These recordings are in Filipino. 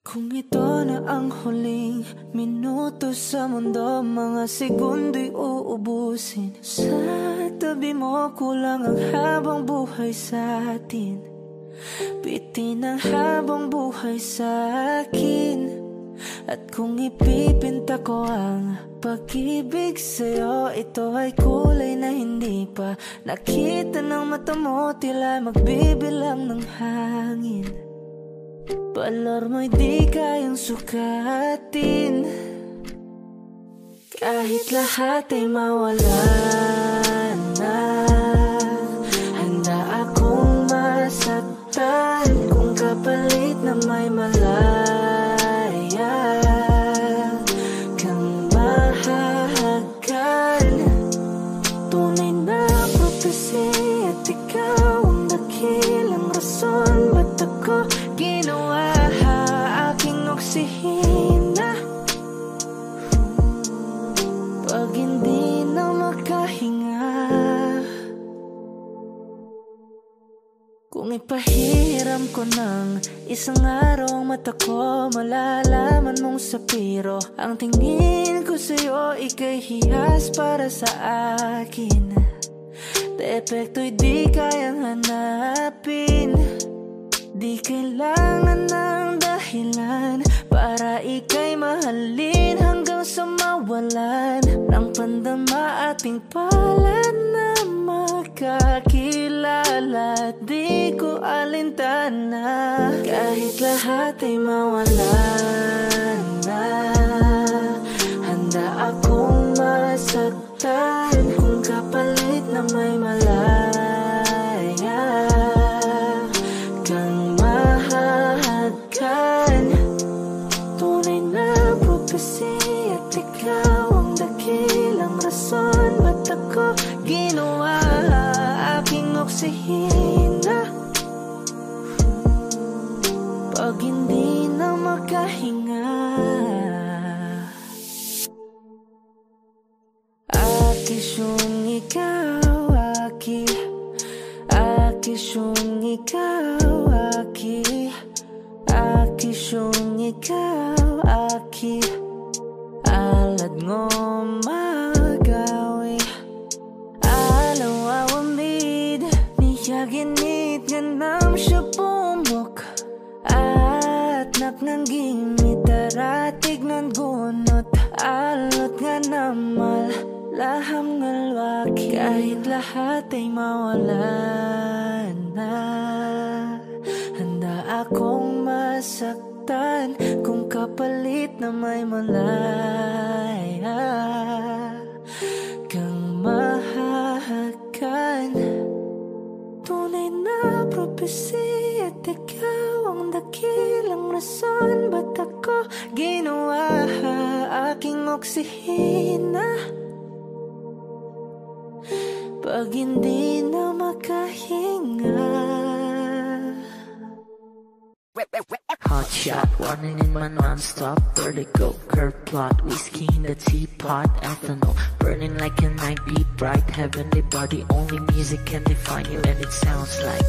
Kung ito na ang huling minuto sa mundo, mga segundo'y uubusin. Sa tabi mo kulang ang habang buhay sa atin. Bitin ang habang buhay sa akin. At kung ipipinta ko ang pag-ibig sa'yo, ito ay kulay na hindi pa nakita ng mata mo, tila magbibilang ng hangin. Balor mo'y di kayang sukatin. Kahit lahat ay mawala na, handa akong masaktan kung kapalit na may malaya kang mahahagan. Tunay na prophecy at ikaw ang dakilang rason ba't ako ginawa aking oksihina. Pag hindi na makahinga, kung ipahiram ko ng isang araw ang mata ko, malalaman mong sapiro ang tingin ko sa'yo, ika'y hiyas para sa akin. Depekto'y di kayang hanapin. Di kailangan ng dahilan para ika'y mahalin hanggang sa mawalan ng pandama ating palad na magkakilala. Di ko alintana kahit lahat ay mawalan na, handa akong masaktan kung kapalit na may malaya kang mahahagan. Tunay na prophecy at ikaw ang dakilang rason ba't ako ginawa aking oksihina. Pag hindi na makahinga, akisyong ikaw, akisyong ikaw, akisyong ikaw, alad ngo magawi alaw awamid niya ginit ganam siya pumok at naknangging mitaratig ng gunot alot nga namal laham ngalwaki. Kahit lahat ay mawalan na, handa akong masaktan kung kapalit na may malaya kang mahahagan. Tunay na prophecy at ikaw ang dakilang rason ba't ako ginawa aking oksihina. Pag hindi na makahinga. Hot shot, running in my non-stop vertigo, curve plot, whiskey in the teapot, ethanol, burning like a night, beat bright, heavenly body, only music can define you and it sounds like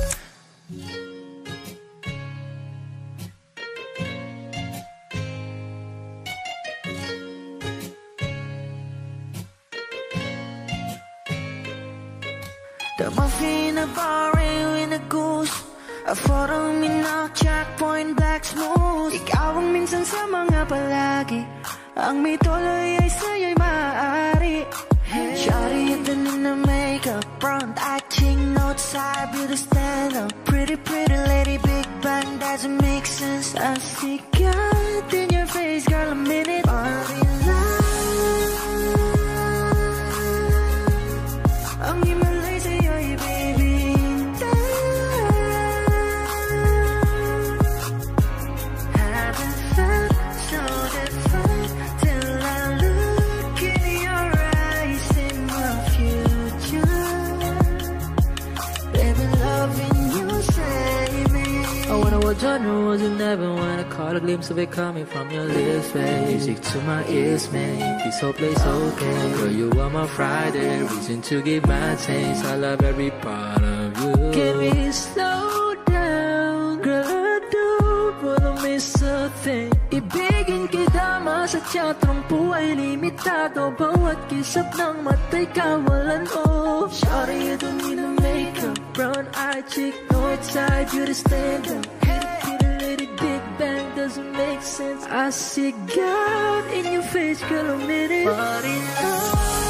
the muffin, a bar, in a goose, a photo, minok, checkpoint, black smooth. Ikaw ang minsan sa mga palagi, ang may tuloy ay sa'yo'y maaari. Shawty, ito na makeup, front acting, outside, beauty stand up. Pretty, pretty lady, big bang, doesn't make sense. I see God in your face, girl, a minute, I'll be lying. Ang himalay sa'yo'y baby, haven't felt so different till I look in your eyes in my future. Baby, loving you save me. I wonder what genre was in heaven when I caught a glimpse of it coming from your lips, babe. Music to my ears, man, this whole place okay. Girl, you are my Friday, reason to give my taste. I love every part of you. Can we slow down? Girl, I don't wanna make is a thing. Ibigin kita masadya, trangpo ay limitado. Bawat kisap ng mata'y kawalan of. Shawty, you don't need no makeup. Brown eye chick, no tie, beauty stand up. Hit it, lady, big bang doesn't make sense. I see God in your face, girl, a minute. But enough.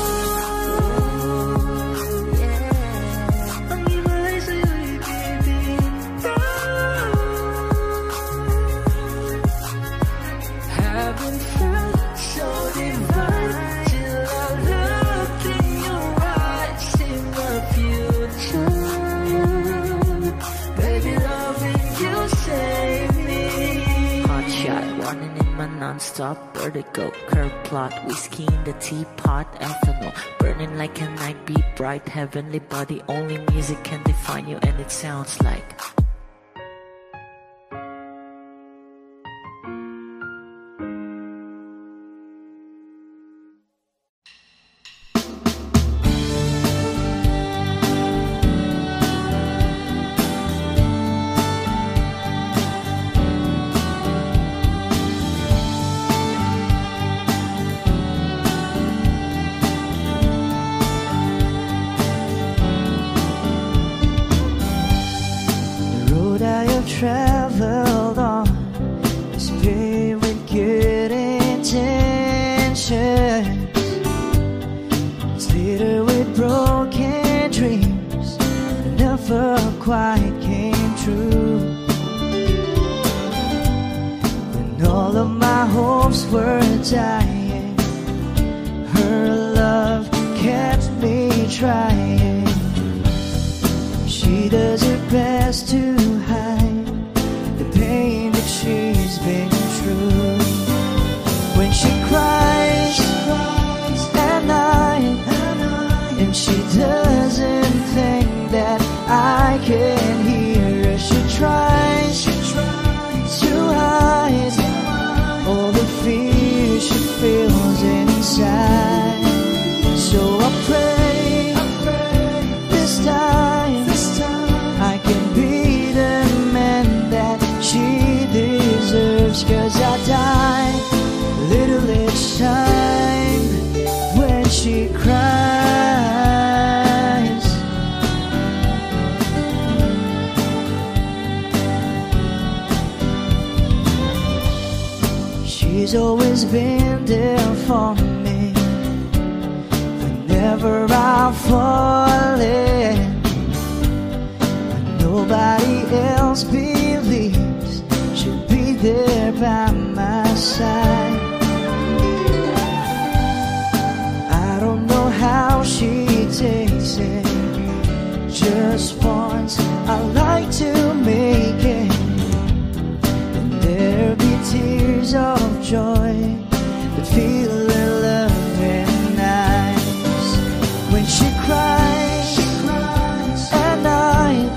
Non-stop vertigo, curve plot, whiskey in the teapot, ethanol, burning like a night, be bright, heavenly body, only music can define you, and it sounds like traveled on is paved with good intentions. It's littered with broken dreams that never quite came true. When all of my hopes were dying, her love kept me trying. She does her best to hide the pain that she's been through. When she cries at night, and she doesn't think that I can hear her. She tries to hide all the fear she feels inside. So I pray this time I can be the man that she deserves. 'Cause I die a little each time when she cries. She's always been there for me whenever I'm falling. Nobody else believes she'll be there by my side. I don't know how she takes it. Just once I like to make it, and there'll be tears of joy that feel her love and eyes. When she cries at night,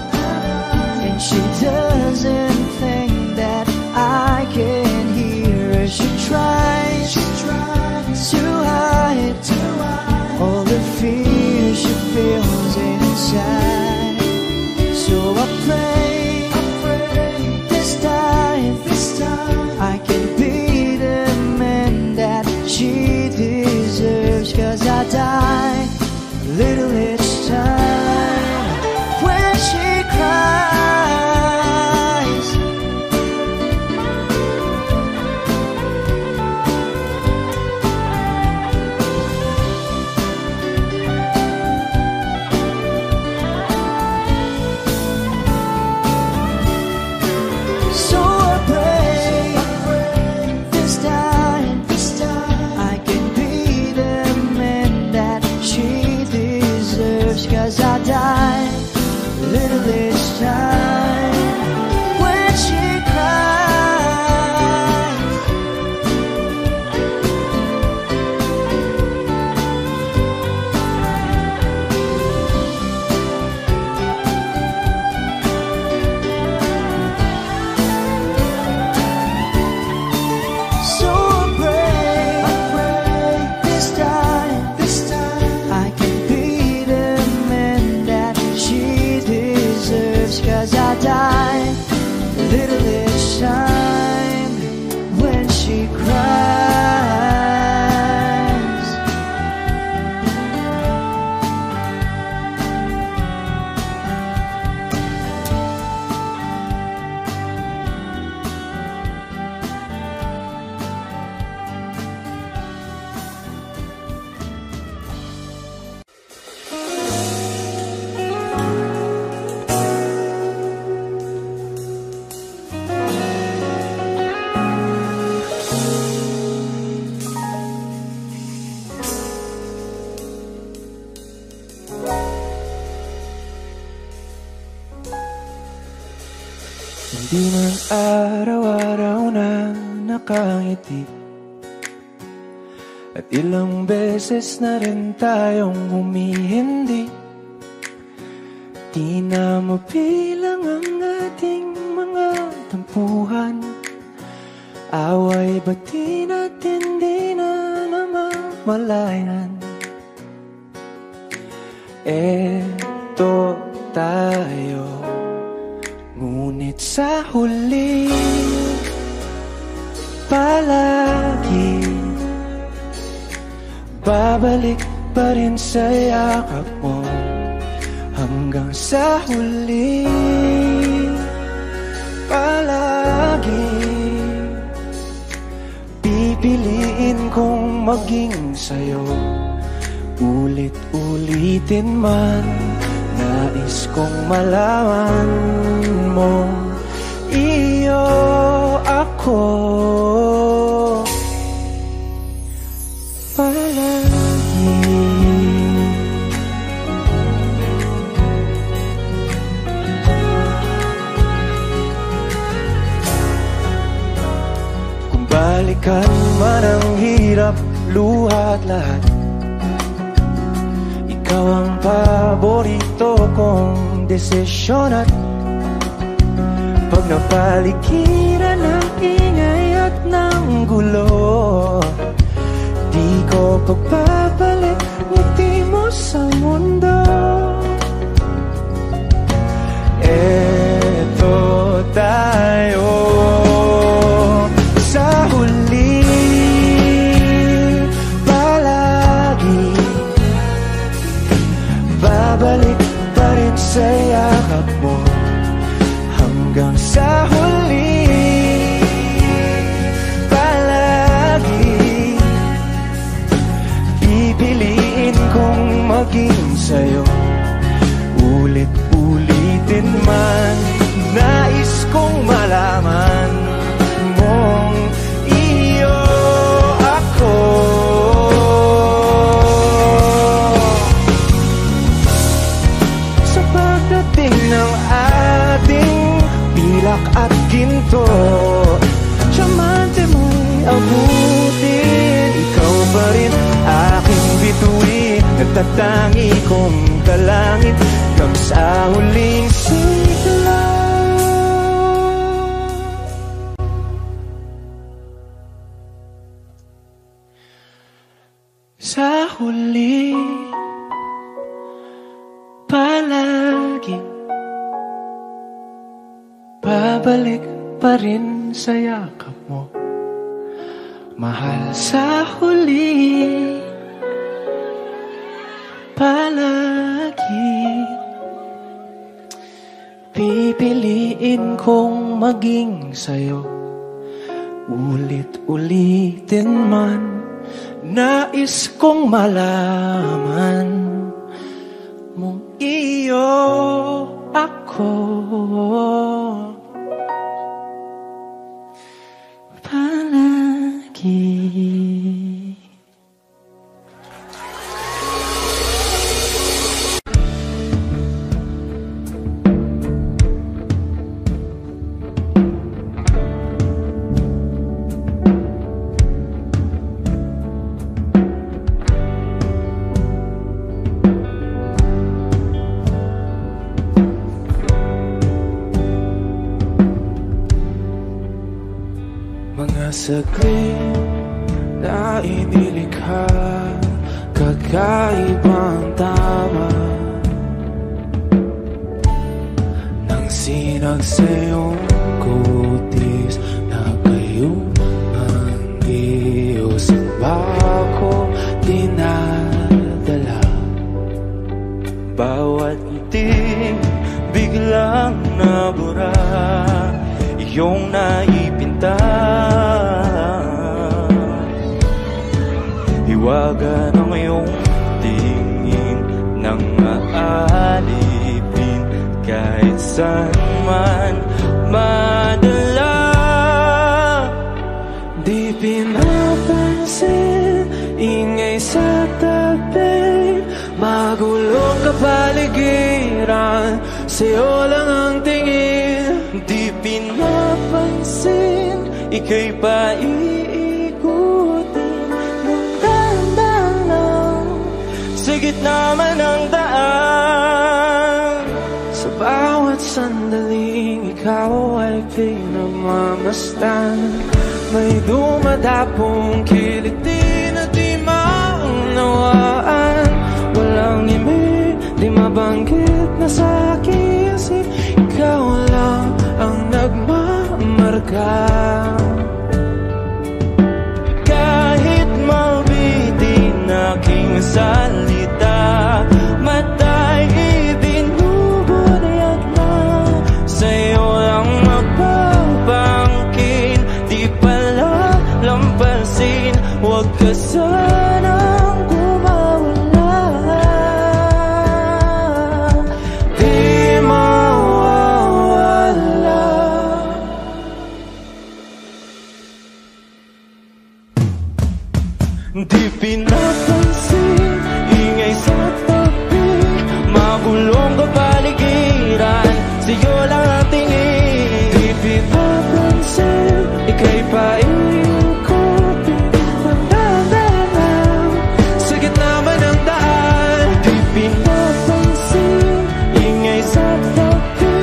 she doesn't think that I can hear her. She tries to hide all the fear she feels inside. So I pray this time I can be the man nakangiti. At ilang beses na rin tayong humihindi. Di na mabilang ang ating mga tampuhan. Away bati natin di na namamalayan. Eto tayo, ngunit sa huli palagi babalik pa rin sa yakap mo. Hanggang sa huli palagi pipiliin kong maging sa'yo. Ulit-ulitin man, nais kong malaman mo, iyo ako palagi. Kung balikan man ang hirap, luha at lahat, ikaw ang paborito kong desisyon. At pag napaligiran ng ingay at ng gulo, di ko pagpapalit ngiti mo sa mundo. Eto tayo sa huli palagi, babalik pa rin sa yakap mo. Hanggang sa huli palagi pipiliin kong maging sa'yo. Ulit-ulitin man, nais kong malaman mong iyo ako. Sa pagdating ng ating pilak at ginto, tiyamante mo'y abutin. Ikaw pa rin aking bituin, nagtatangi kong dalangin hanggang sa huling sigla. Sa huli palagi babalik pa rin sa yakap mo, mahal. Sa huli palagi pipiliin kong maging sa'yo. Ulit-ulitin man, nais kong malaman mong iyo ako palagi. Saglit na inilikha, kakaibang tama nang sinag sa iyong kutis na kayong ang Diyos ang bako dinadala. Bawat ngiti biglang nabura, iyong naipinta. Hiwaga ng iyong tingin nang aalipin kahit saan man madala. Di pinapansin ingay sa tabi, magulong kapaligiran, sa'yo lang ang tingin. Di pinapansin ika'y paikutin ng dahan-dahan lang sa gitna man ng daan. Sa bawat sandaling ikaw ay pinagmamasdan, may dumadapong kiliti na di maunawaan. Walang imig, di mabanggit na sa aking isip, ikaw lang ang nagmamarka. Kahit mabitin aking salita, matay ibinubunayag na sa'yo lang magbabangkin. Di pala lampasin, huwag ka sanang gumawala. Di mawawala. Di pinapansin, ingay sa tabi, magulong kapaligiran, sa'yo lang ang tingin. Di pinapansin, ika'y paikutin ng dahan-dahan sa gitna man ng daan. Di pinapansin, ingay sa tabi,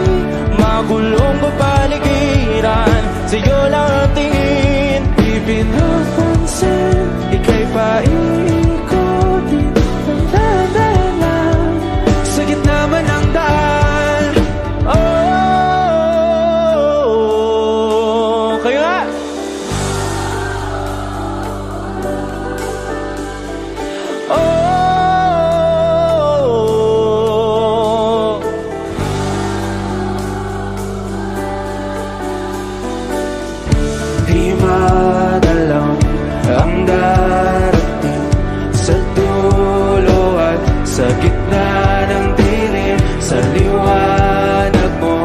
magulong kapaligiran, sa'yo lang ang tingin. Di pinapansin, ika'y paikutin ng dahan-dahan sa gitna man ng daan. Oh, kayo nga! Oh, di madalang ang darating sa dulo at sa gitna ng dilim. Sa liwanag mo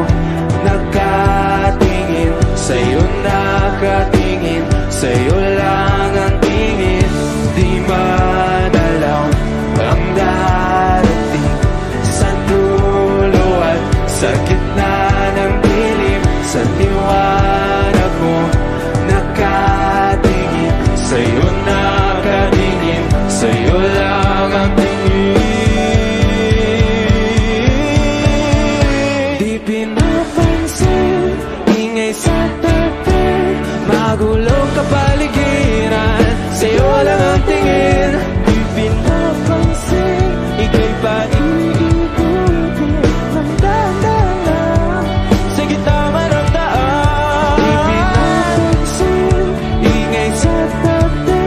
nakatingin, sa'yo nakatingin, sa'yo lang ang tingin. Di madalang ang darating sa dulo at sa gitna ng dilim. Sa liwanag mo nakatingin, sa'yo nakatingin, sa'yo lang ang tingin. Di pinapansin, ingay sa tabi, magulong kapaligiran, sa'yo lang ang tingin. Di pinapansin, ika'y paikutin ng dahan-dahan sa gitna man ng daan. Di pinapansin, ingay sa tabi,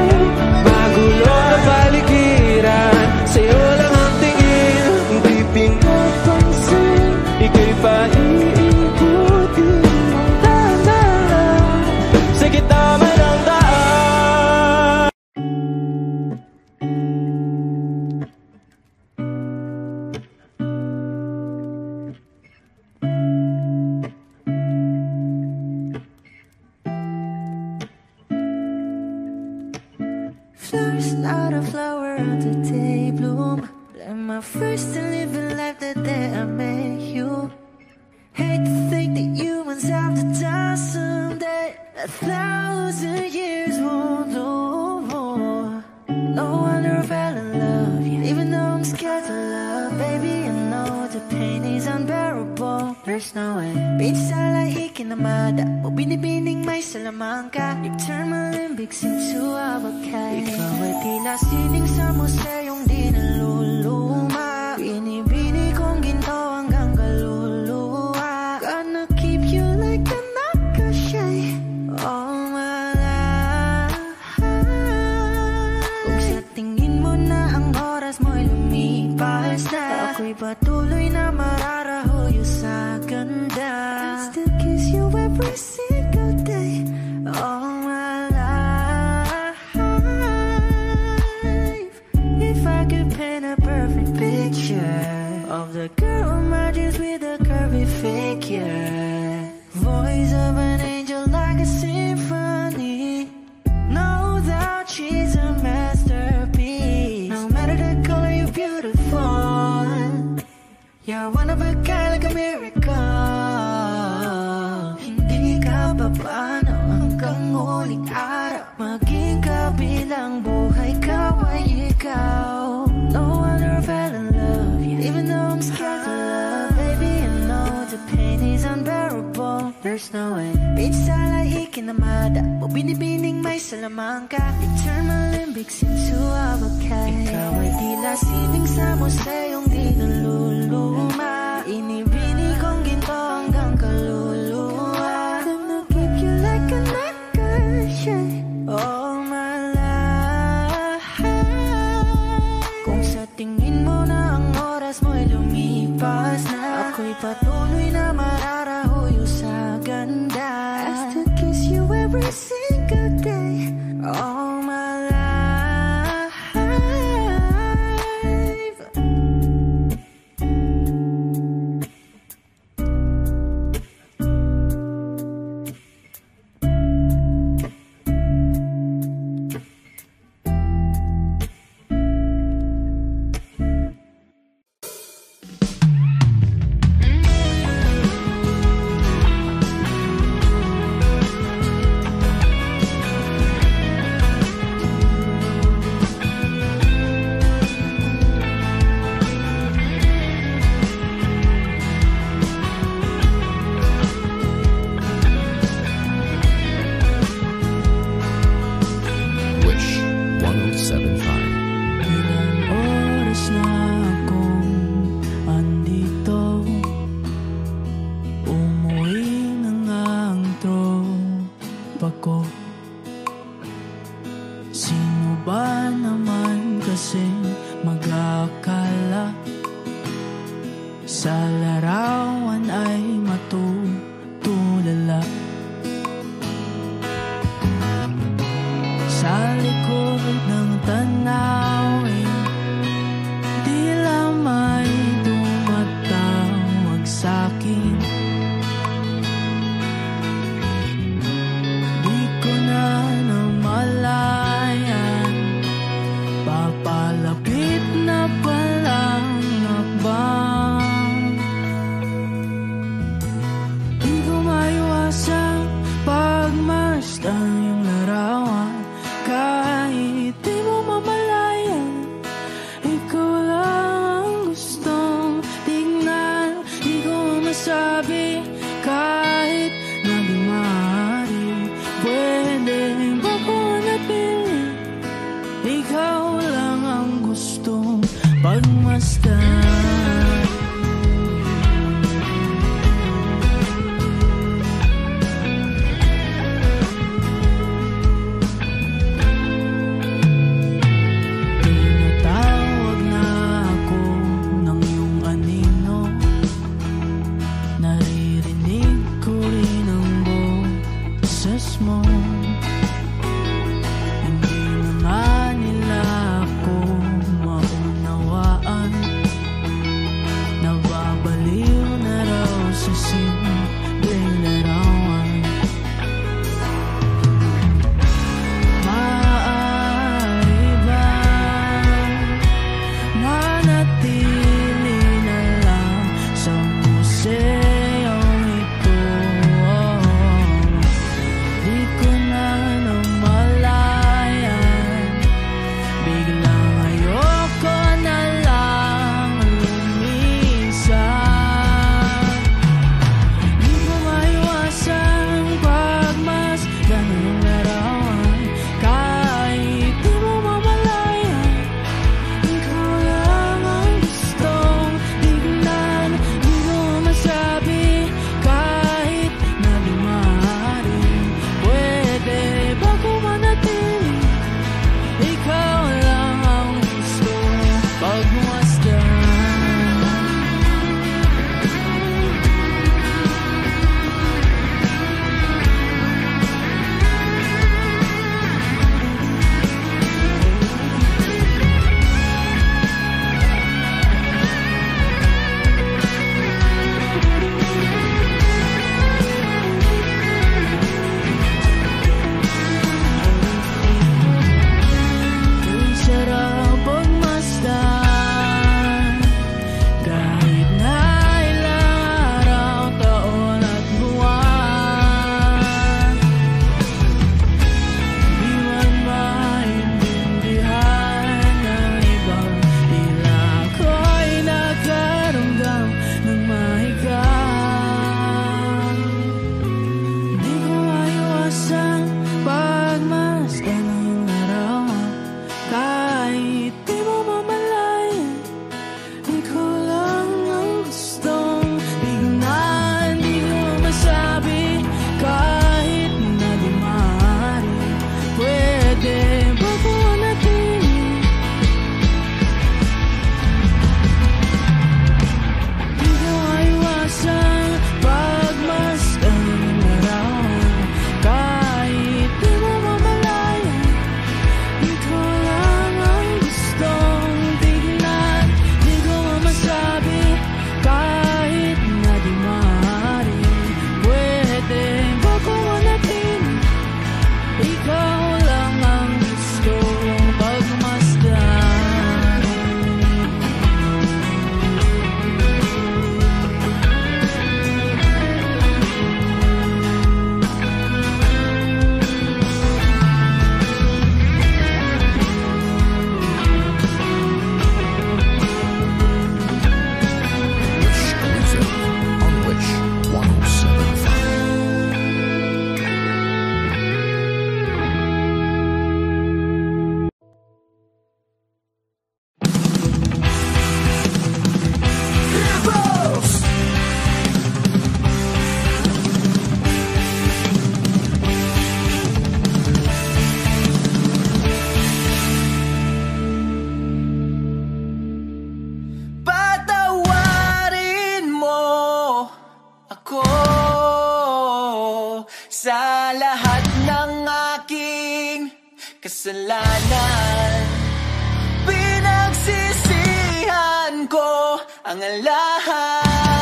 magulong kapaligiran, sa'yo lang ang tingin. Di pinapansin, ika'y paikutin ng dahan-dahan sa gitna man ng daan. Flowers, not a flower on the day bloom. Like my first to live a life the day I met you. Hate to think that humans have the time someday. 1,000 years won't do more. No wonder I fell in love, yeah. Even though I'm scared to love, baby, I know the pain is unbearable. There's no way. Pinsala ikinamada, o binibining may salamang ka. You turn my limbic into abakay. Ikaw ay tila sining sa museyong di naluluma. Binibini kong ginto hanggang kaluluwa. Gonna keep you like a nakashay all my life. Kung sa tingin mo na ang oras mo'y lumipas na, ako'y patuloy na mararahuyo sa ganda. I still kiss you every single day all my life. If I could paint a perfect picture of the girl on my dreams with a curvy figure, voice of an angel like a symphony, no doubt she's a masterpiece. No matter the color, you're beautiful. You're one of a kind, like a miracle. Hindi ka pa paano hanggang snowing. Pinsala ikinamada mo binibining may salamangka. I turn my limbics into a bakay. Ikaw ay tila sining sa museyong di naluluma. Inibini kong ginto hanggang kaluluwa. Gonna keep you like a necklace, yeah. All my life. Kung sa tingin mo na ang oras mo'y lumipas na, ako'y patuloy na mararahuyo sa ganda. I still kiss you every single day. All my life. kasalanan. Pinagsisihan ko ang lahat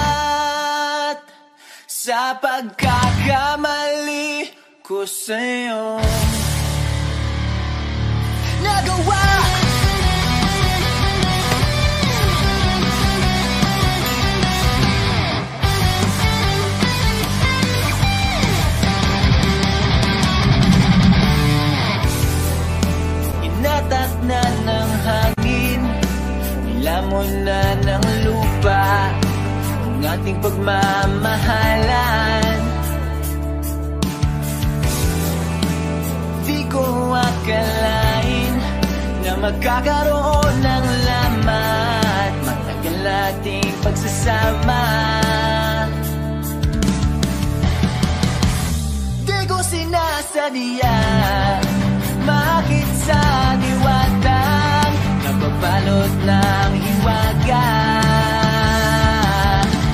sa pagkakamali ko sa'yo. Nagawa inatat na ng hangin, nilamon na ng lupa ang ating pagmamahalan. Di ko akalain na magkakaroon ng lamat matagal nating pagsasama. Di ko sinasadya makit sa diwatang nababalot ng hiwaga.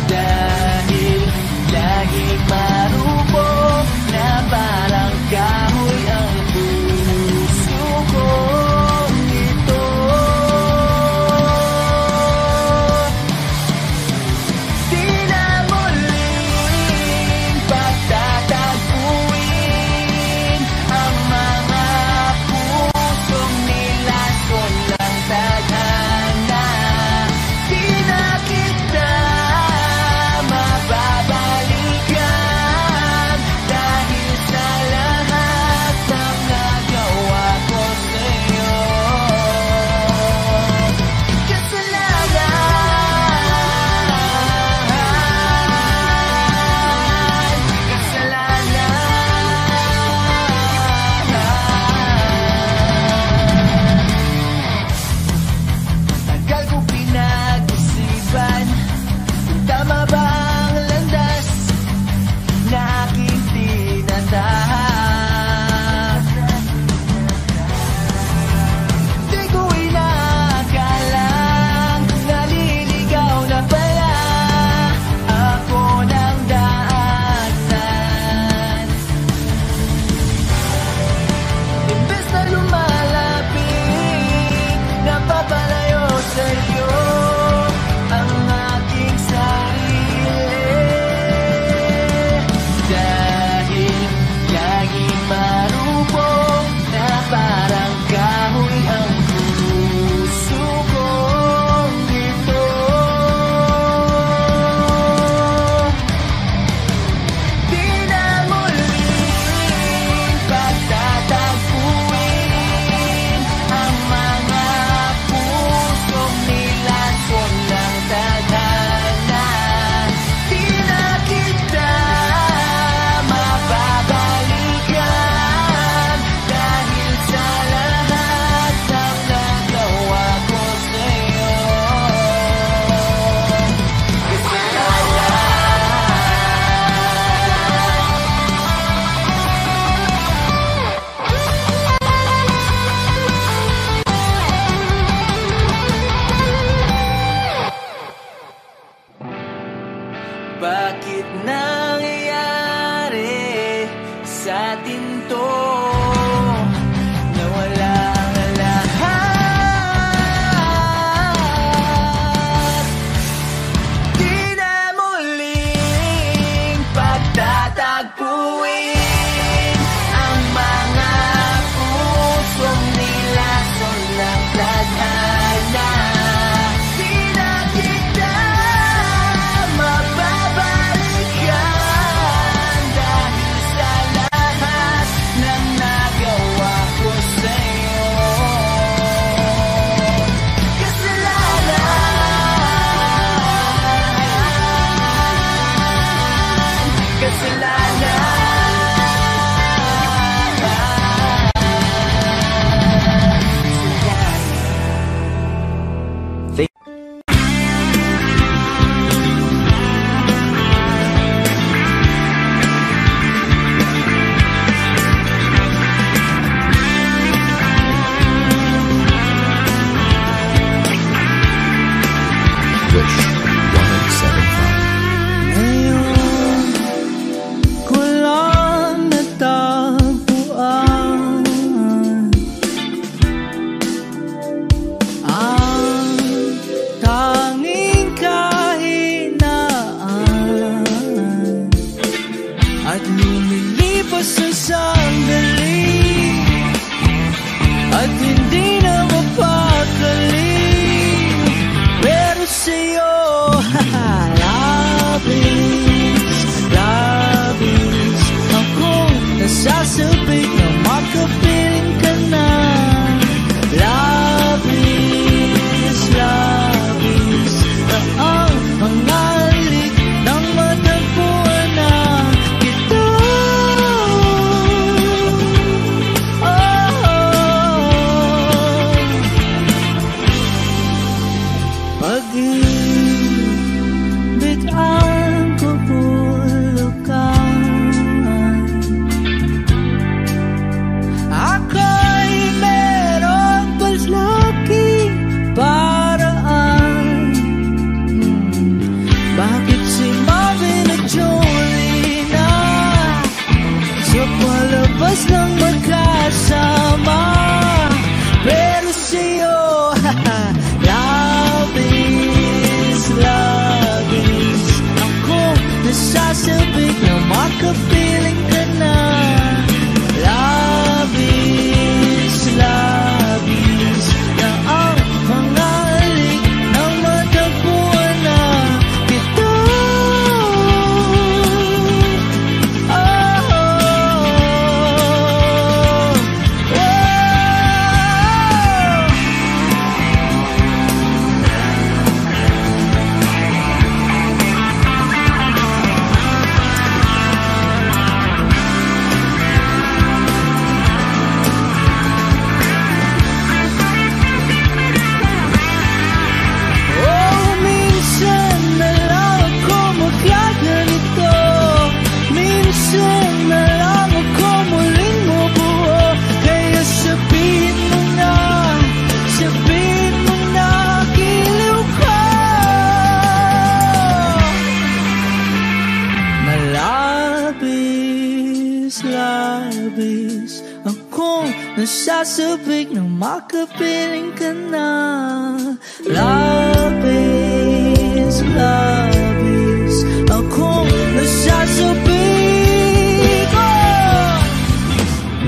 Dahil laging marupok na parang kahoy ang puso kong ito. Di na muling pagtatagpuin ang makapiling ka na. Labis, labis na ang mga alik nang matagpuan na kita. Labis akong nasasabik na makapiling ka na. Labis, labis akong nasasabik.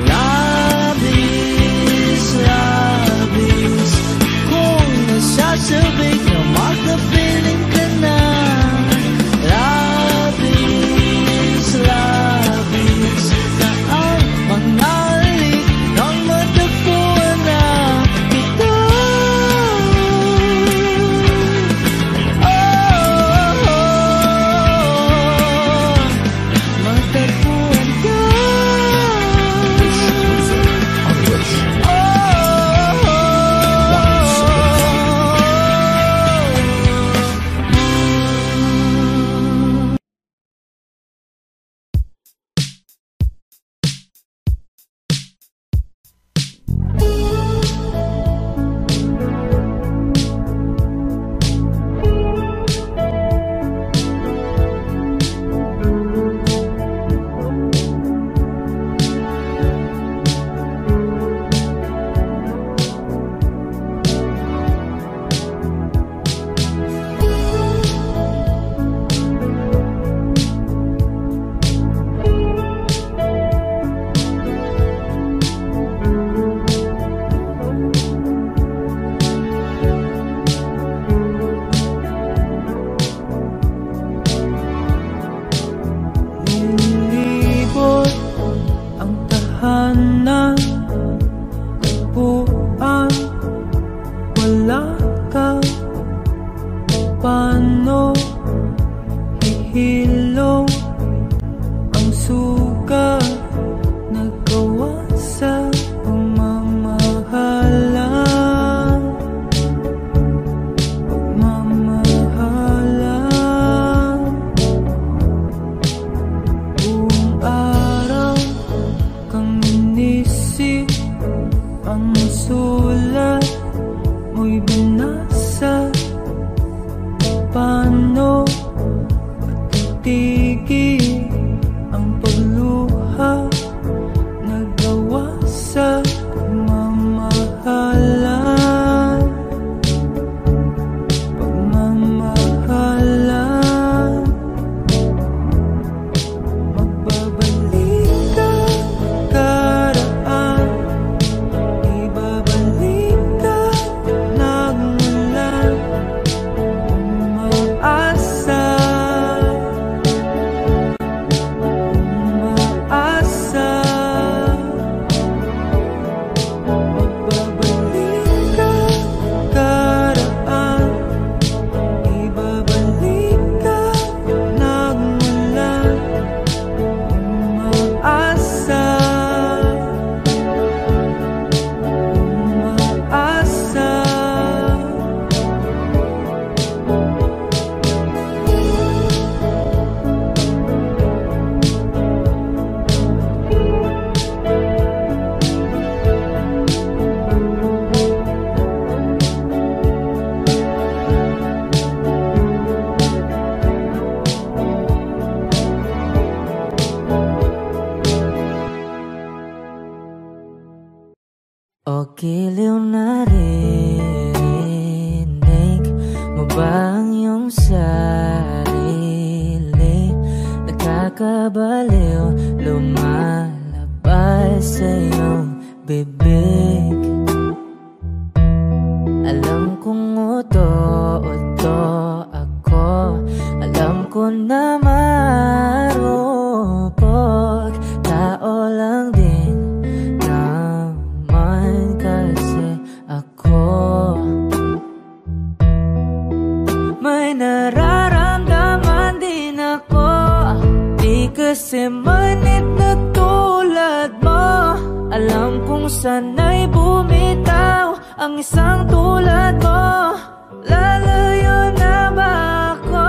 Labis, labis akong nasasabik na makapiling ka na. Labis, labis na ang mga alik nang matagpuan na kita. Matagpuan ka. Nilibot ang tahanan, tagpuan, wala ka. Paano hihilong ang sugat nagawa sa pagmamahalan? Pagmamahalan. Buong araw kang inisip, ang sulat mo'y binasa. Paano matitigil ang pagluha nagawa sa pagmamahalan? Pagmamahalan. Magbabalik ka karaan, ibabalik ka nagmulan. Umaasa, umaasa. Magbabalik ka karaan, ibabalik ka nagmulan. Umaasa, umaasa. O giliw na rinig mo ba ang iyong sarili? Nakakabalik bibig. Alam kong uto-uto ako, alam ko na marupok, tao lang din naman kasi ako. May nararamdaman din ako, di kasi manit na tulad mo. Alam kong sana'y bumitaw ang isang tulad mo. Lalayo na ba ako?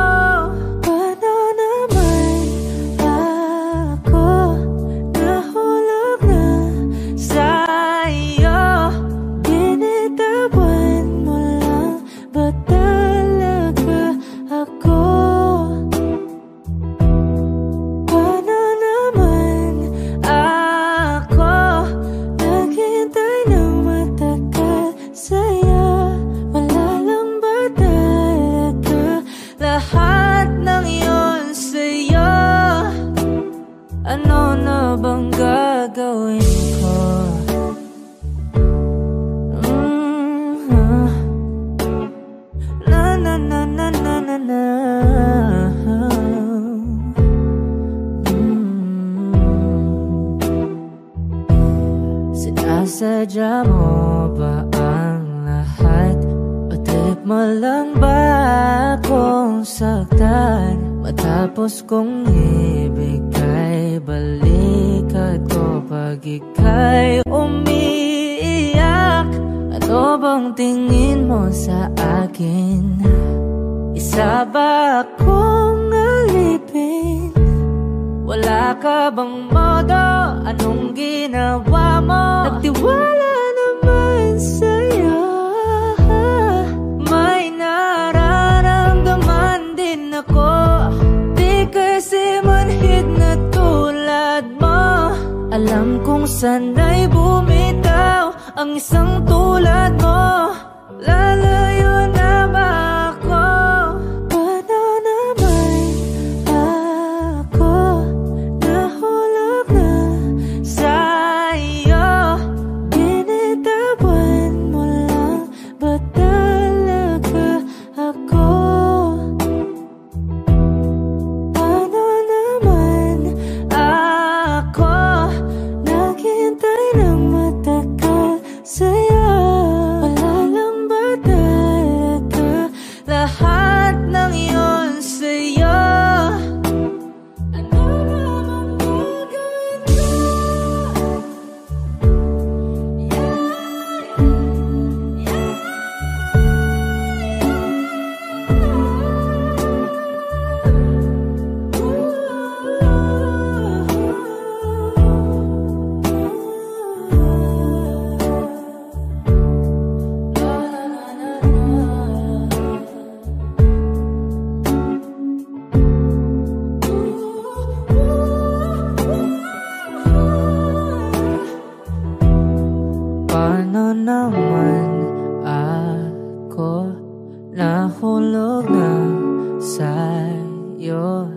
Paano naman ako nahulog na sa'yo? Binitawan mo lang ba talaga ako? Paano naman ako naghintay ng matagal sa'yo? Wala lang ba talaga lahat ng iyon sa'yo? Ano na bang gagawin ko? Na na na na na na na. Sinasadya mo ba ang lahat? O trip mo lang ba akong saktan? Matapos kong ibigay balikat ko pag ika'y umiiyak. Ano bang tingin mo sa akin? Isa ba akong alipin? Wala ka bang modo? Anong ginawa mo? Nagtiwala naman sa'yo. May nararamdaman din ako, di kasi manhid na tulad mo. Alam kong sana'y bumitaw ang isang tulad mo. Lalayo na ba ako? Paano naman ako nahulog na sa'yo? Binitawan mo lang ba talaga ako? Paano naman ako naghintay ng matagal sa'yo? Wala lang ba talaga lahat ng iyon sa'yo? Ano naman gagawin ko? Paano naman ako nahulog na sa'yo?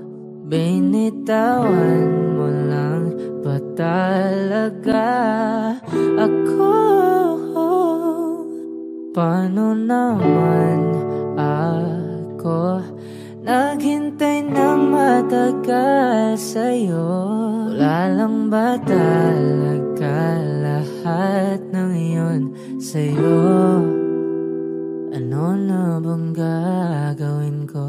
Binitawan mo lang ba talaga ako? Paano naman ako naghintay ng matagal sa'yo? Wala lang ba talaga lahat ng iyon sa'yo? Ano na bang gagawin ko?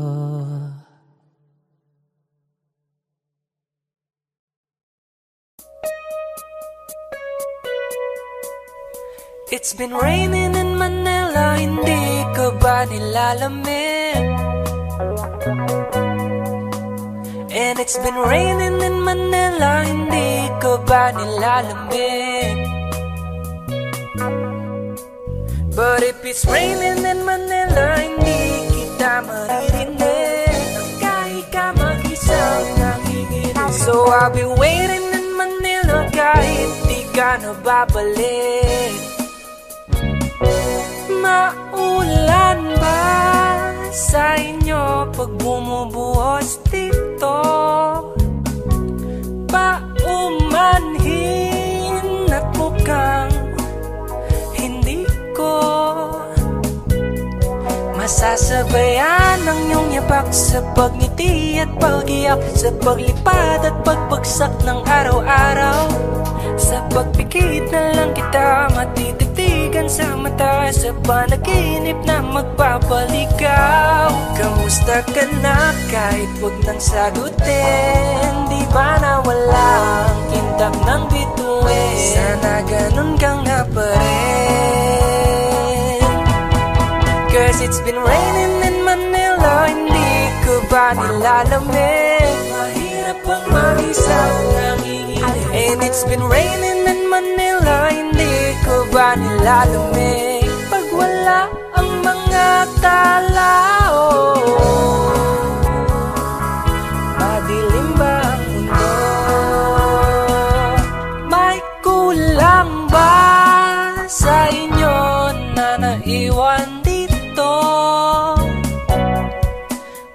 It's been raining in Manila, hindi ka ba nilalamig? And it's been raining in Manila, hindi ka ba nilalamig? But if it's raining in Manila, hindi kita maririnig. Kahit ka mag-isang nanginginig. So I'll be waiting in Manila kahit di ka na babalik. Maulan ba sa inyo pag bumubuhos dito? Paumanhin at mukhang Sasabayan ng iyong yapak sa pagngiti at pag-iyak, sa paglipad at pagbagsak ng araw-araw. Sa pagpikit na lang kita matititigan sa mata, sa panaginip na magpapaligaw. Kamusta ka na kahit huwag nang sagutin? Di ba na walang kintab ng bituin? Sana ganun ka nga pa rin. Cause it's been raining in Manila, hindi ko ba nilalamig? Mahirap bang mag-isa nanginginig? And it's been raining in Manila, hindi ko ba nilalamig? Pag wala ang mga tao, madilim ba ang mundo? May kulang ba sa inyo na naiwan dito?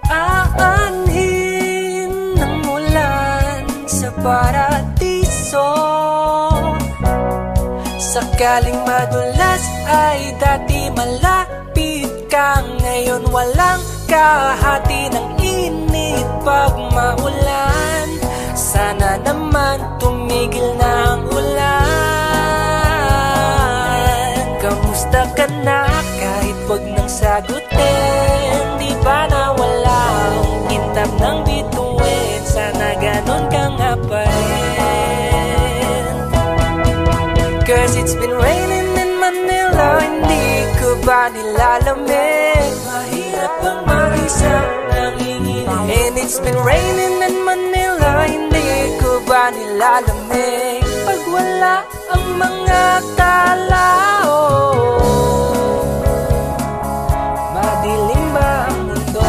Aanhin ng ulan sa paradiso. Sakaling madulas ay dati malapit ka, ngayon walang kahati ng init pag maulan. Sana naman tumigil na ang ulan. Kamusta ka na kahit wag nang sagutin? Di ba na walang kintab ng bituin? Sana ganon ka nga pa rin. Cause it's been raining in Manila, hindi ko ba nilalamig? Mahirap bang mag-isa nanginginig? And it's been raining in Manila, hindi ko ba nilalamig? Pag wala ang mga tao, madilim ba ang mundo?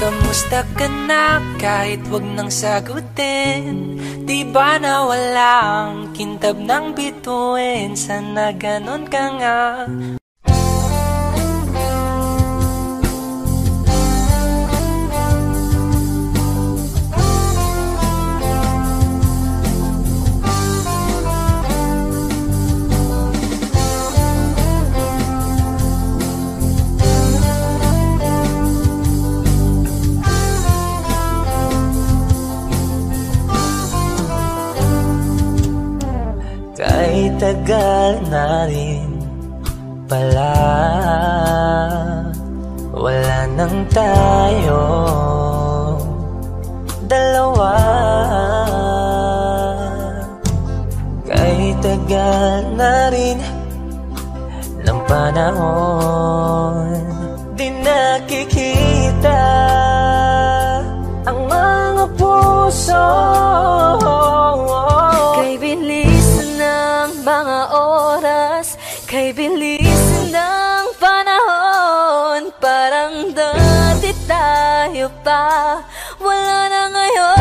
Kamusta ka na kahit wag nang sagutin? Di ba na walang kintab ng bituin? Sana ganon ka nga. Kahit tagal na rin pala, wala nang tayo dalawa. Kahit tagal na rin ng panahon, di nakikita ang mga puso. Kay bilis ng mga oras, kay bilis ng panahon, parang dati tayo pa, wala na ngayon.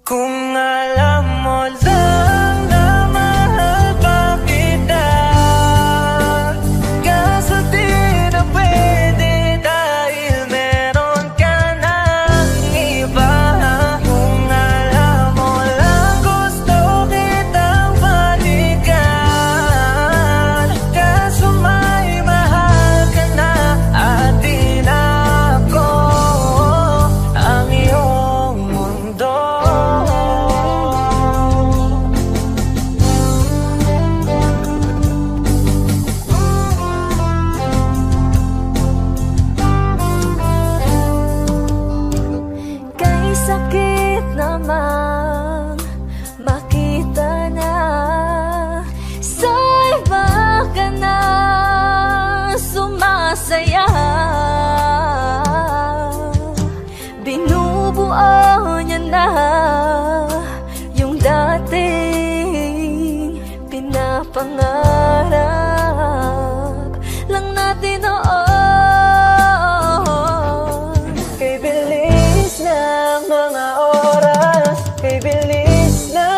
Kung alam mo lang na mahal pa kita, kaso di na pwede dahil meron ka ng iba. Kung alam mo lang gusto kitang balikan, kaso may mahal ka na at di na ako ang iyong mundo. Kay sakit naman makita na sa iba ka na sumasaya. Binubuo niya na yung dating pinapangarap lang natin noon. Kay bilis ng mga oras, kay bilis ng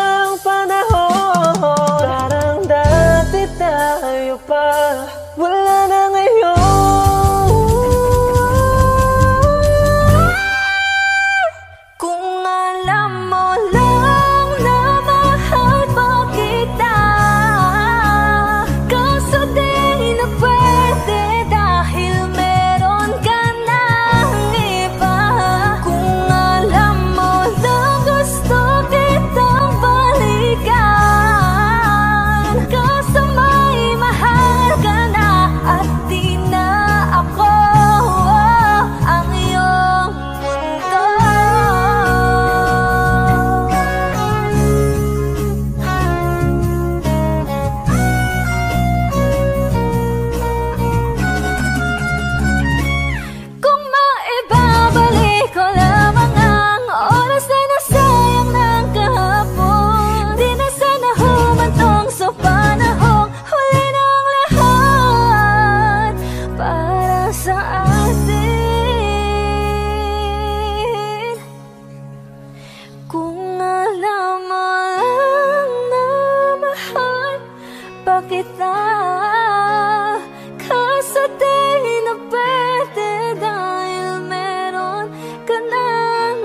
ka ng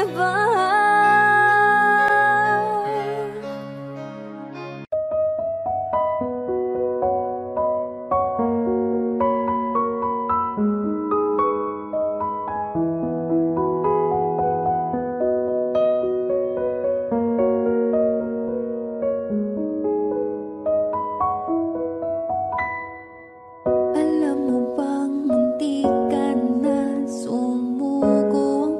iba. Alam mo bang muntikan na sumuko ang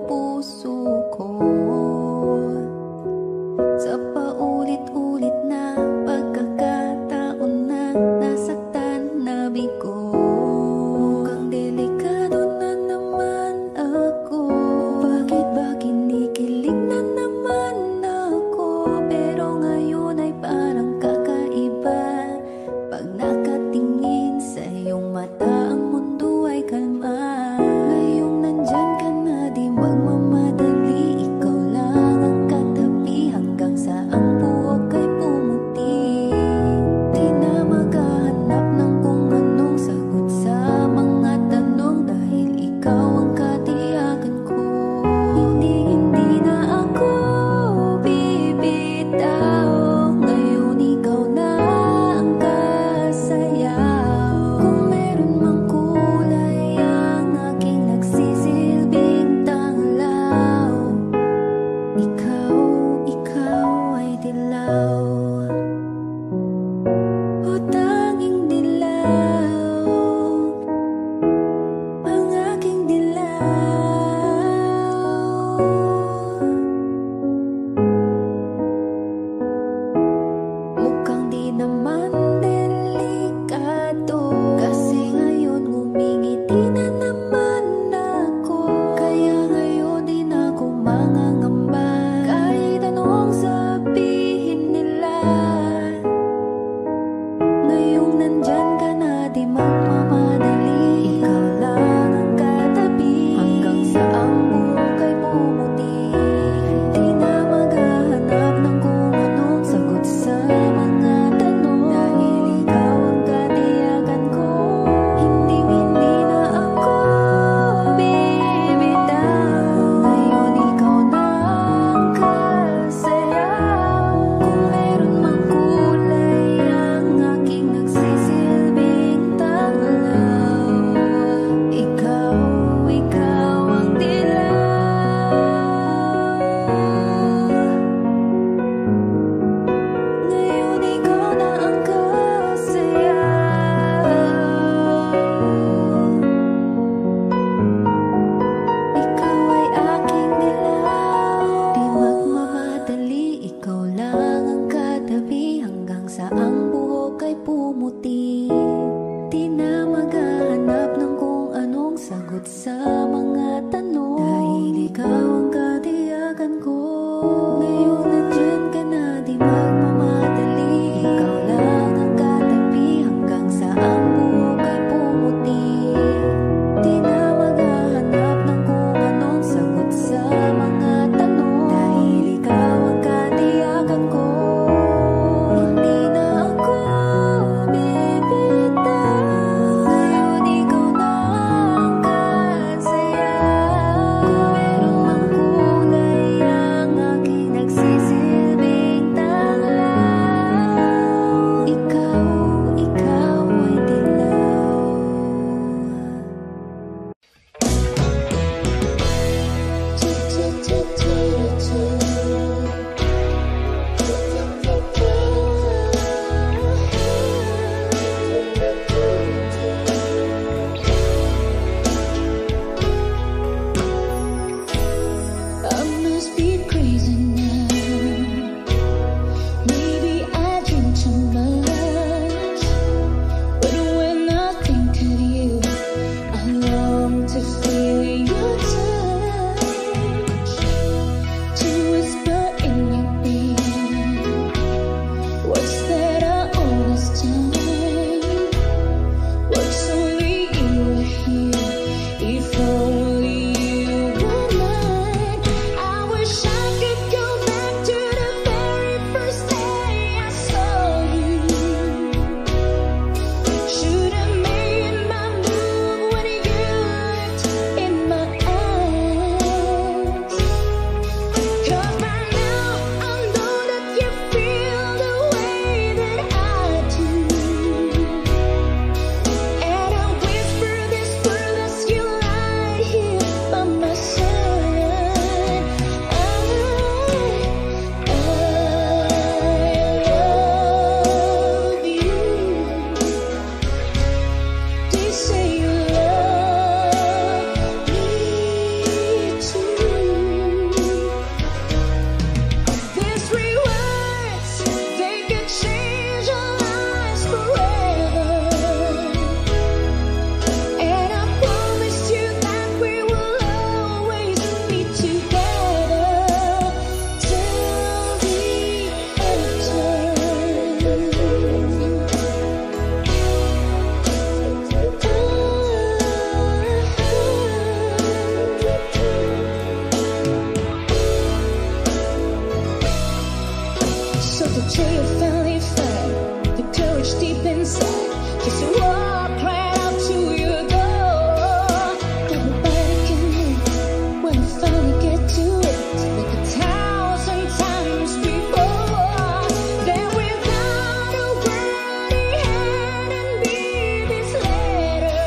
till you finally find the courage deep inside, just to walk right up to your door. Everybody can move when you finally get to it, like 1,000 times before. Then without a word he had and beat this letter.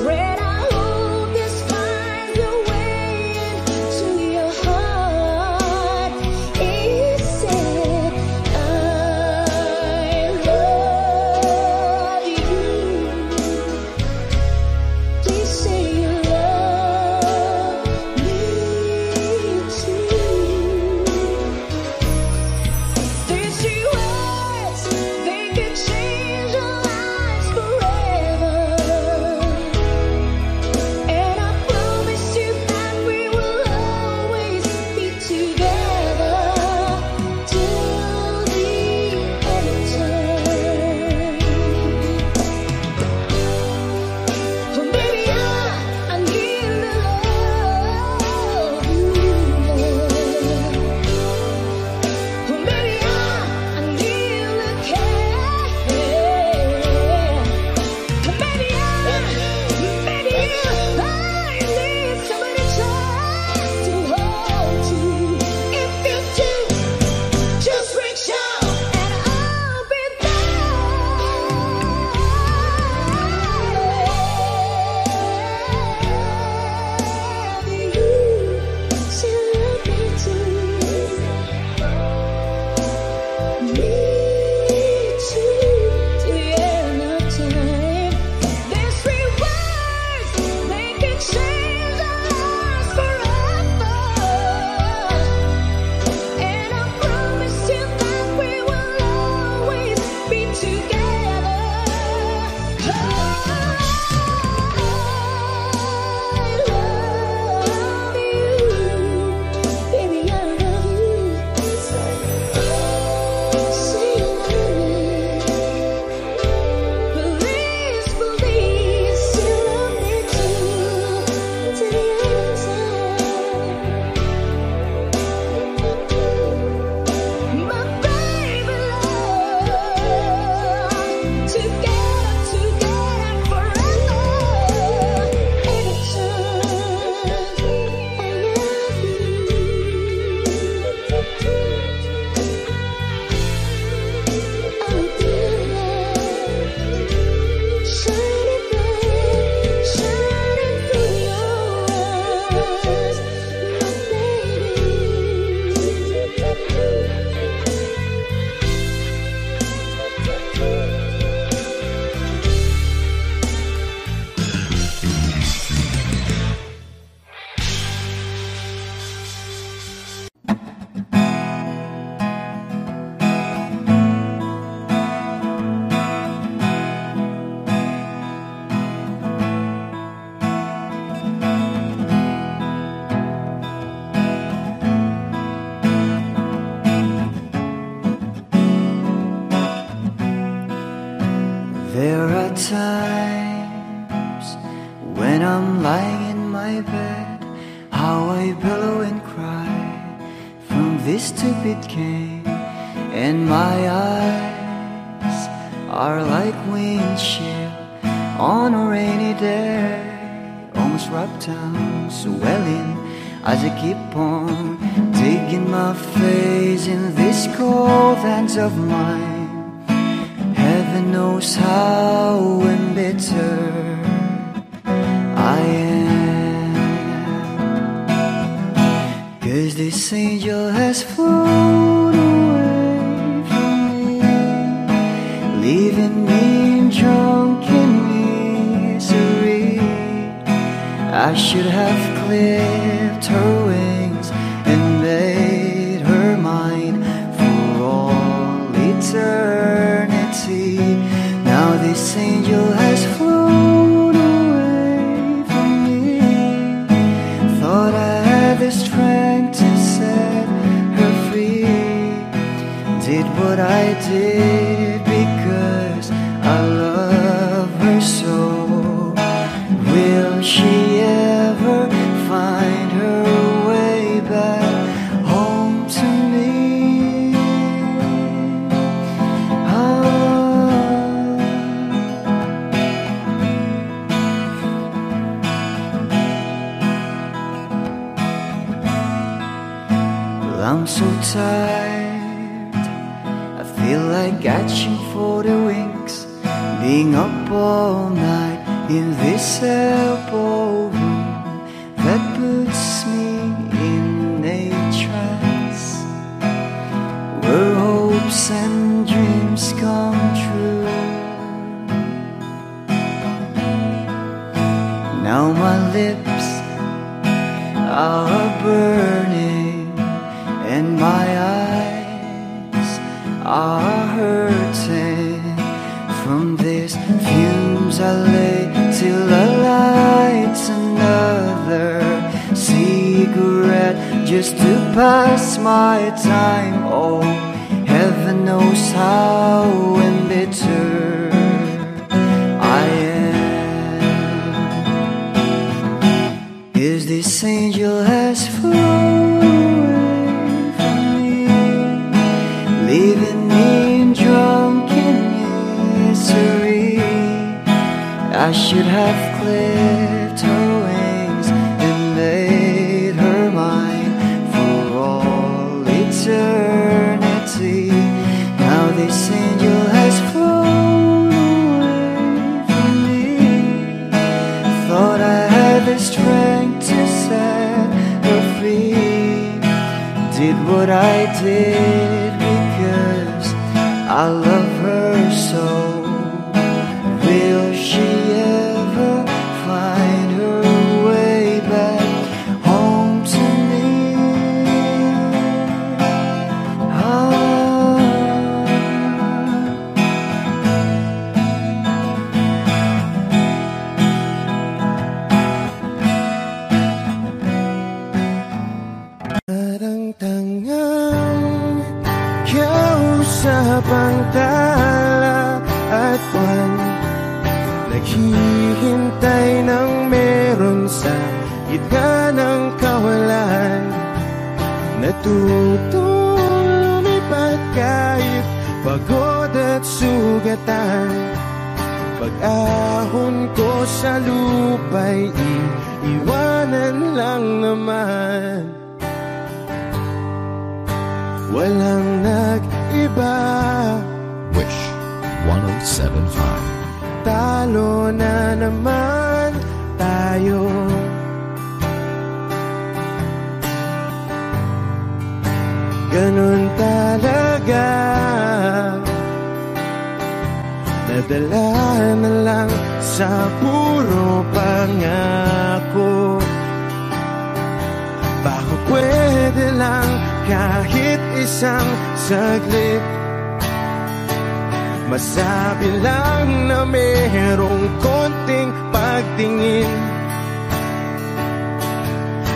Read, I hope this finds a way into your heart. He said, I love you. Please say you love me too. These three words, they could change our lives forever. And I promise you that we will always be together till the end of time. Oh baby, I need to love you. Oh baby, I need to care. Oh baby, I need somebody just to hold to. If you do, just reach out and I'll be there. You still love me too. Me too, to the end of time. These three words, they can change our lives forever. And I promise you that we will always be together. I love you, baby, I love you. Say you love me. Please, please, you love me too, to the end of time. My baby love, together forever. Anytime, I love you. I'll be there, shining bright, shining through your eyes, my There are times when I'm lying in my bed, how I billow and cry from this stupid game, and my eyes are like windshield on a rainy day, almost rubbed down, swelling as I keep on digging my face in these cold hands of mine. Heaven knows how embittered I am, 'cause this angel has flown away from me, leaving me in drunken misery. I should have clipped her wings and made her mine for all eternity. Now this angel has flown away from me. Thought I had the strength to set her free. Did what I did because I love her so. Will she ever find her way back home to me? I'm so tired, I feel like catching for the wings, being up all night in this elbow room that puts me in a trance, where hopes and dreams come true. Now my lips are burning and my eyes are hurting from these fumes. I lay till I light another cigarette just to pass my time. Oh, heaven knows how embittered I am. Is this angel has flown away from me, leaving me drunken misery? I should have clipped her wings and made her mine for all eternity. Now this angel has flown away from me. Thought I had the strength to set her free. Did what I did because I love her so. Will she ever find her way back home to me? Parang tangang kausap ang tala at buwan, naghihintay ng meron sa gitna ng kawalan. Natutong lumipat kahit pagod at sugatan. Pag-ahon ko sa lupa'y iiwanan lang naman. Walang nag-iba. Wish 107.5. Talo na naman tayo. Ganun talaga, nadala na lang sa puro pangako. Baka pwede lang kahit isang saglit, masabi lang na merong konting pagtingin.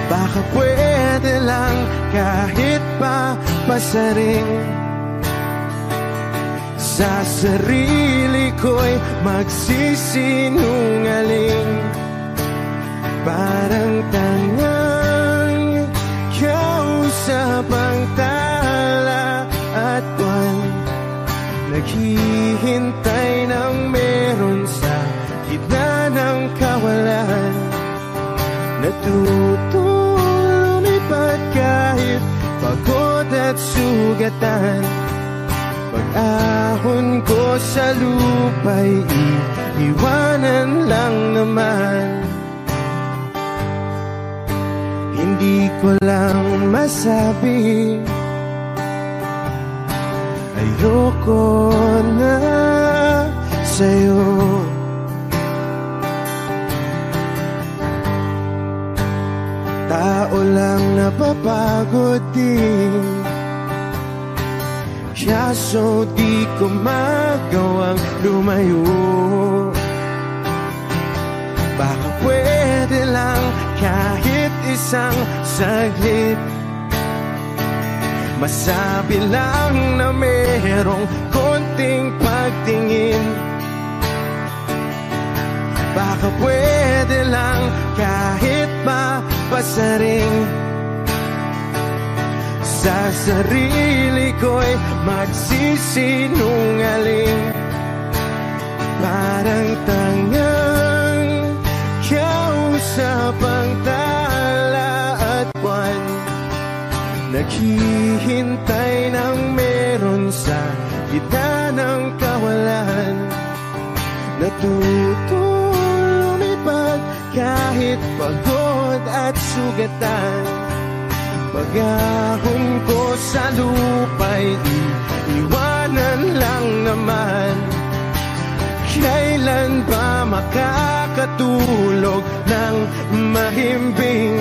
Baka pwede lang kahit pa pasaring. Sa sarili ko'y magsisinungaling. Parang tangang kausap ang tala at buwan, naghihintay ng meron sa gitna ng kawalan. Natutong lumipat kahit pagod at sugatan. Pag-ahon ko sa lupa'y iiwanan lang naman. Hindi ko lang masabi, ayoko na sa'yo. Tao lang napapagod din, kaso di ko magawang lumayo. Baka pwede lang kahit isang saglit, masabi lang na merong konting pagtingin. Baka pwede lang kahit pasaring. Sa sarili ko'y magsisinungaling. Parang tangang kausap ang tala at buwan, naghihintay naghihintay ng meron sa gitna ng kawalan. Natuto lumipad kahit pagod at sugatan. Pag-ahon ko sa lupa'y iwanan lang naman. Kailan ba makakatulog ng mahimbing?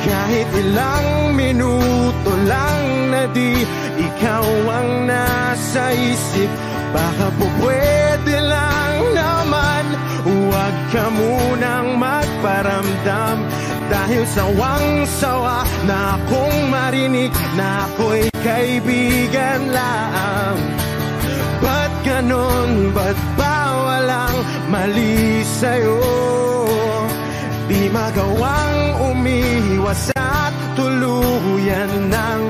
Kahit ilang minuto lang na di ikaw ang nasa isip. Baka po pwede lang naman, huwag ka munang magparamdam. Dahil sawang-sawa na akong marinig na ako'y kaibigan lang. Ba't ganon? Ba't ba walang mali sa'yo? Di magawang umiwas at tuluyan ng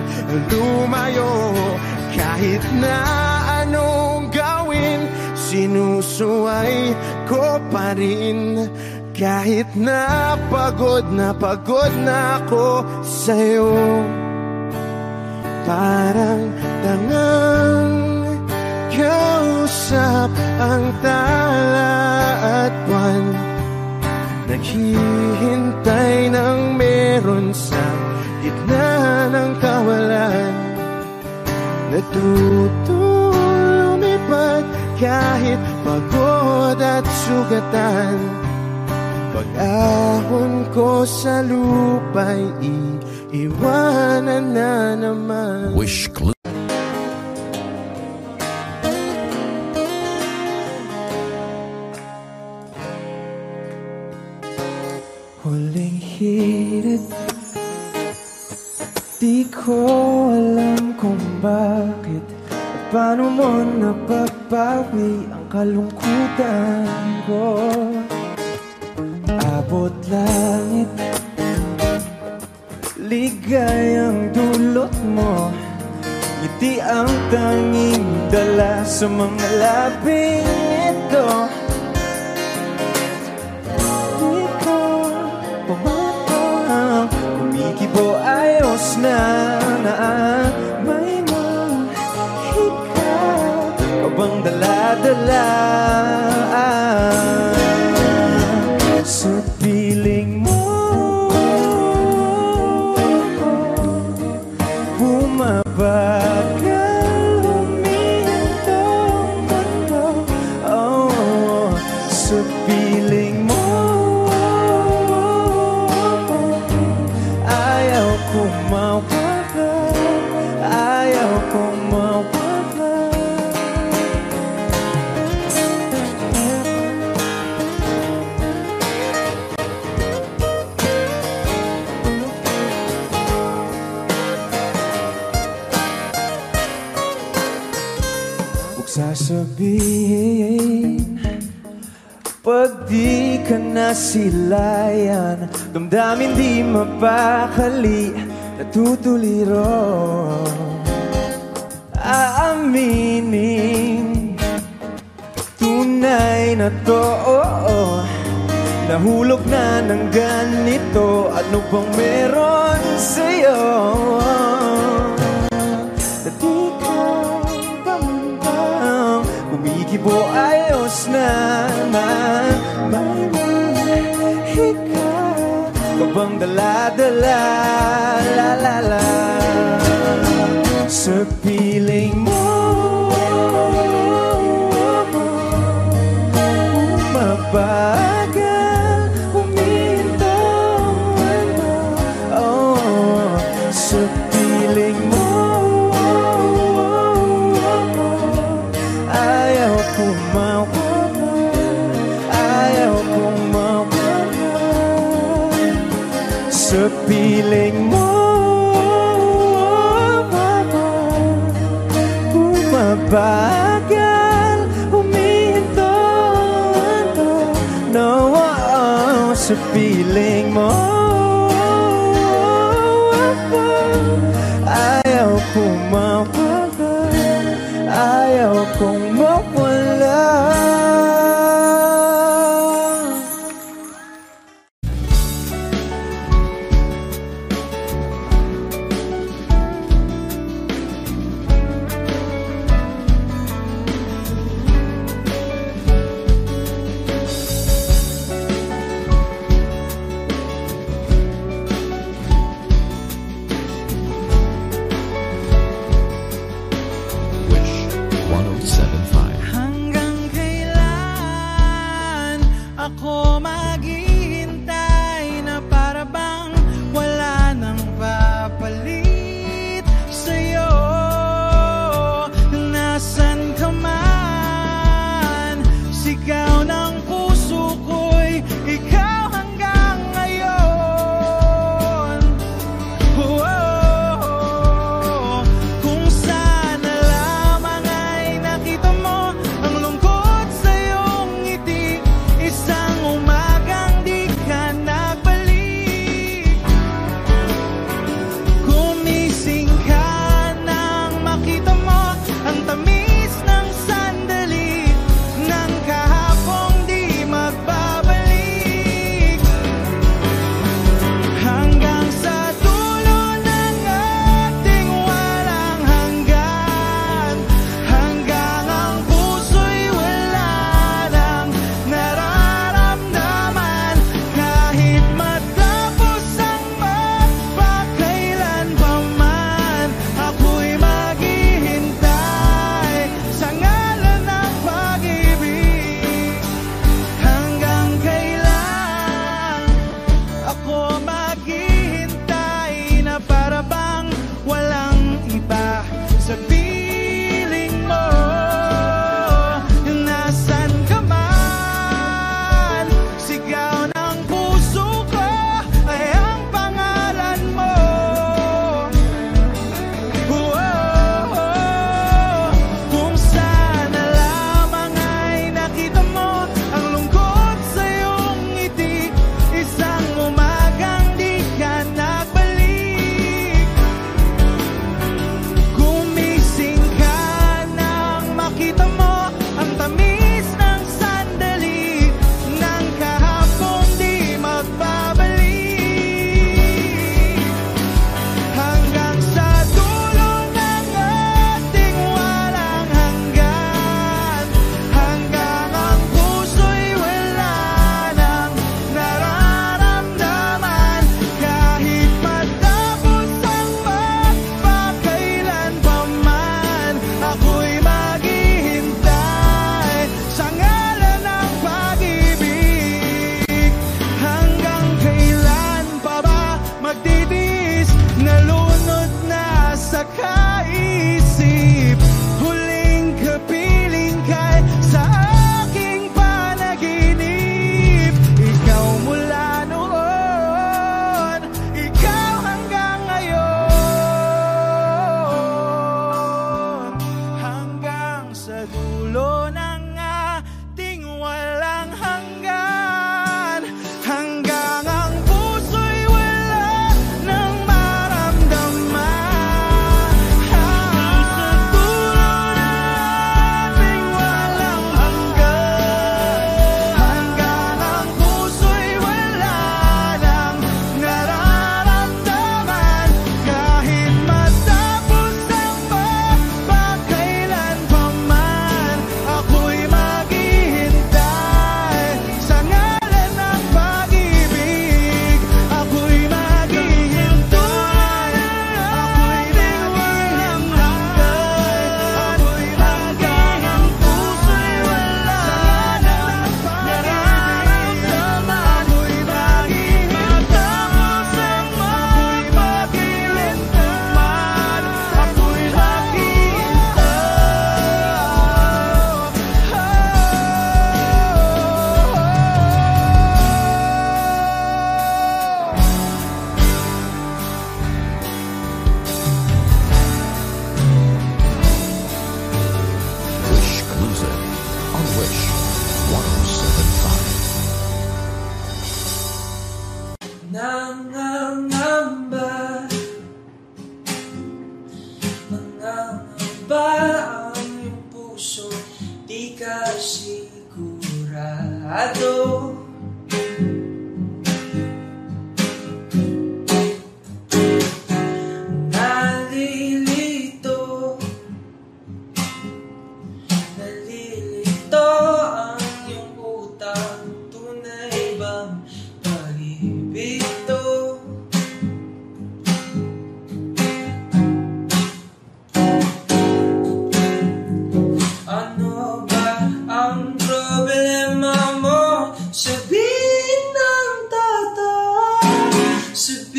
lumayo. Kahit na anong gawin, sinusuway ko pa rin. Kahit na pagod na ako sa'yo. Parang tangang kausap ang tala at buwan. Naghihintay ng meron sa gitna ng kawalan. Natuto lumipad kahit pagod at sugatan. Pag-ahon ko sa lupa'y iiwanan na naman. Wish Club. Huling hirit, di ko alam kung bakit at paano mo napapawi ang kalungkutan ko. Abot langit, ligayang dulot mo, ngiti ang tanging dala sa mga labing ito. Di ko pumatang, kumikibo ayos na may mahika ka bang dala-dala sa piling mo. Bumabagal huminto mundo, oh, sa piling mo. Ayaw kong mawala, ayaw kong mawala. Sasabihin pag di ka nasilayan, damdamin di mapakali, natutuliro. Aaminin tunay na to, nahulog na ng ganito. Ano bang meron sa'yo? Kumikibo ayos naman, may mahika ka bang dala-dala, la-la-la sa piling mo. Mabagal huminto, oh, sa piling mo. Ayaw kong mawala, ayaw kong mawala sa piling mo. Bumabagal huminto, no, oh, sa piling mo. Ayaw kong mawala, ayaw kong mawala.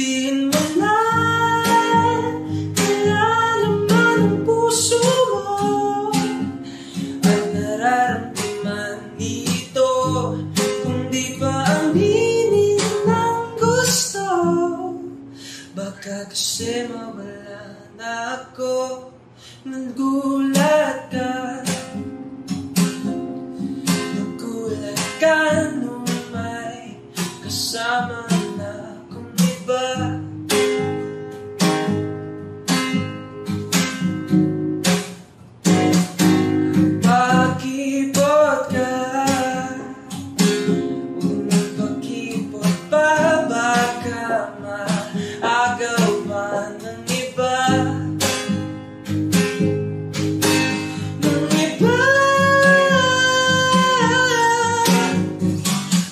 Sabihin mo na nilalaman ang puso mo at nararamdaman dito. Kung di pa aminin ng gusto, baka kasi mawala na ako. Nagulat ka nung may kasama na akong iba. Pakipot ka, huwag magpakipot pa, baka maagaw pa ng iba.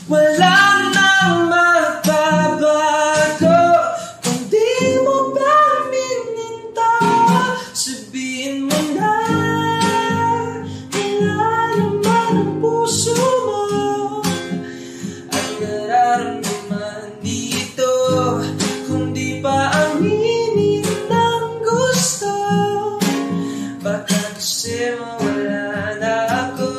Wala nang magbabago kung di mo ba mininta. Sabihin mo na nilalaman ang puso mo at nararamdaman dito. Kung di pa aminin ng gusto, baka kasi mawala na ako.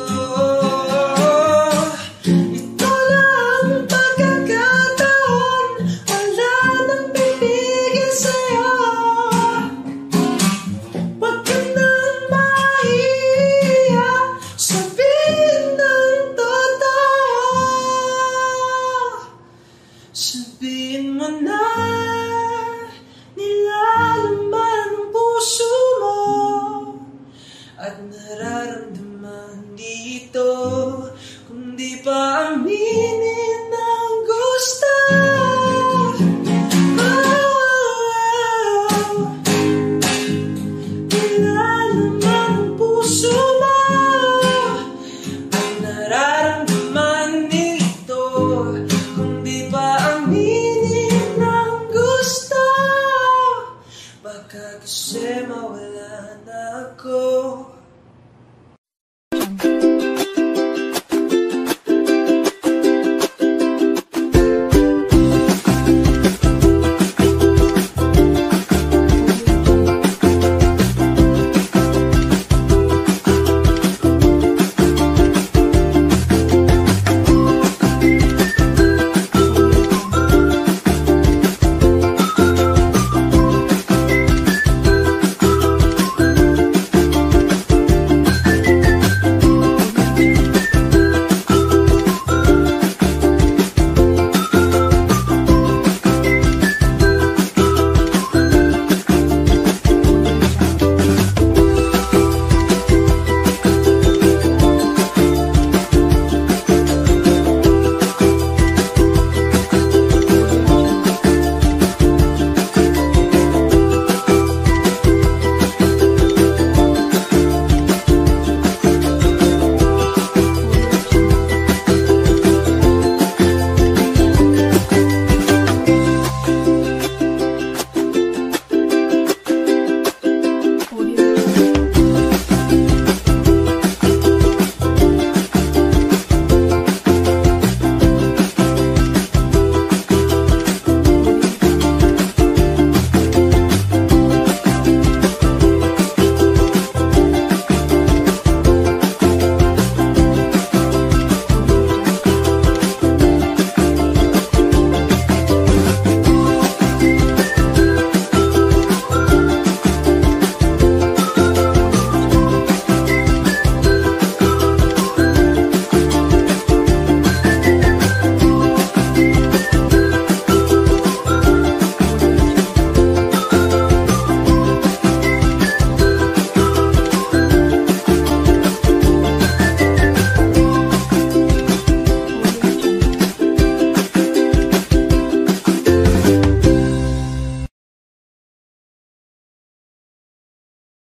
Sabihin mo na nilalaman ang puso mo at nararamdaman dito. Kung di pa aminin ang gusto, nilalaman ang puso mo at nararamdaman dito. Kung di pa aminin ang gusto, baka kasi